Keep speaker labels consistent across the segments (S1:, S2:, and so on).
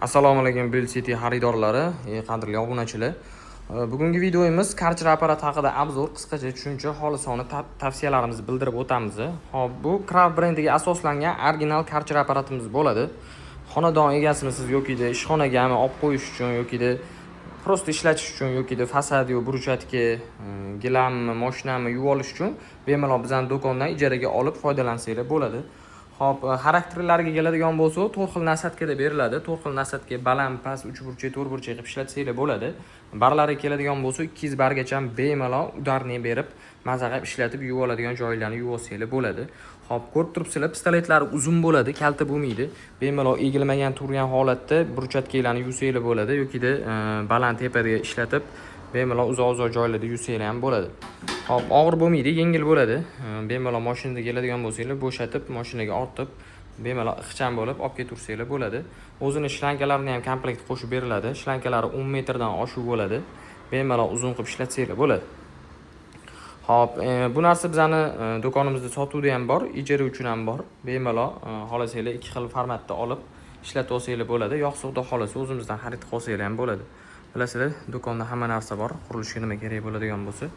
S1: Assalomu alaykum Build City xaridorlari, qadrli obunachilar. Bugungi videomiz Karcher apparat haqida obzor, qisqacha tushuncha, xolisona tavsiyalarimizni bildirib o'tamiz. Hop, bu Craft brendiga asoslangan original Karcher apparatimiz bo'ladi. Xonadon egasini yoki ishxonagami olib qo'yish uchun yoki prosta ishlatish uchun yoki fasad yo burchatga gilammi, mashinani yuvib olish uchun bemalol bizning do'kondan ijaraga olib foydalansanglar bo'ladi. Hop, xarakterlariga keladigan bo'lsa, 4 xil nasatkada beriladi. 4 xil nasatga baland, past, uchburchak, to'rtburchak qilib ishlatsanglar bo'ladi. Barlariga keladigan bo'lsa, 200 bargacha bemalol udarni berib, maza qilib ishlatib yuvib oladigan joylarni yuvib olsanglar bo'ladi. Hop, ko'rib turibsizlar, pistoletlari uzun bo'ladi, kalta bo'lmaydi. Bemalol egilmagan turgan holatda burchatkalarni yuvsanglar bo'ladi yoki baland tepada ishlatib bemalol uzoq joylarda yuvsanglar ham bo'ladi. Hop, og'ir bo'lmaydi, yengil bo'ladi. Bemalol mashinada keladigan bo'lsanglar, bo'shatib, mashinaga ortib, bemalol ixcham bo'lib olib ketaversanglar bo'ladi. O'zini shlankalarni ham komplekt qo'shib beriladi. Shlankalari 10 metrdan oshiq bo'ladi. Bemalol uzun qilib ishlatsanglar bo'ladi. Hop, bu narsa bizning do'konimizda sotuvda ham bor, ijara uchun ham bor. Bemalol xohlasanglar 2 xil formatda olib ishlatib olsanglar bo'ladi. Yo'qsa xohlasa o'zimizdan xarid qilib olsanglar ham bo'ladi. Bilasizlar, do'konda hamma narsa bor. Qurilishga nima kerak bo'ladigan bo'lsa,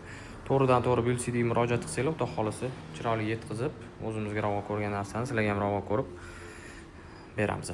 S1: to'g'ridan-to'g'ri Build Cityga murojaat qilsanglar, xudo xolasa chiroyli yetkazib, o'zimizga ravo ko'rgan narsani sizlarga ham ravo ko'rib beramiz.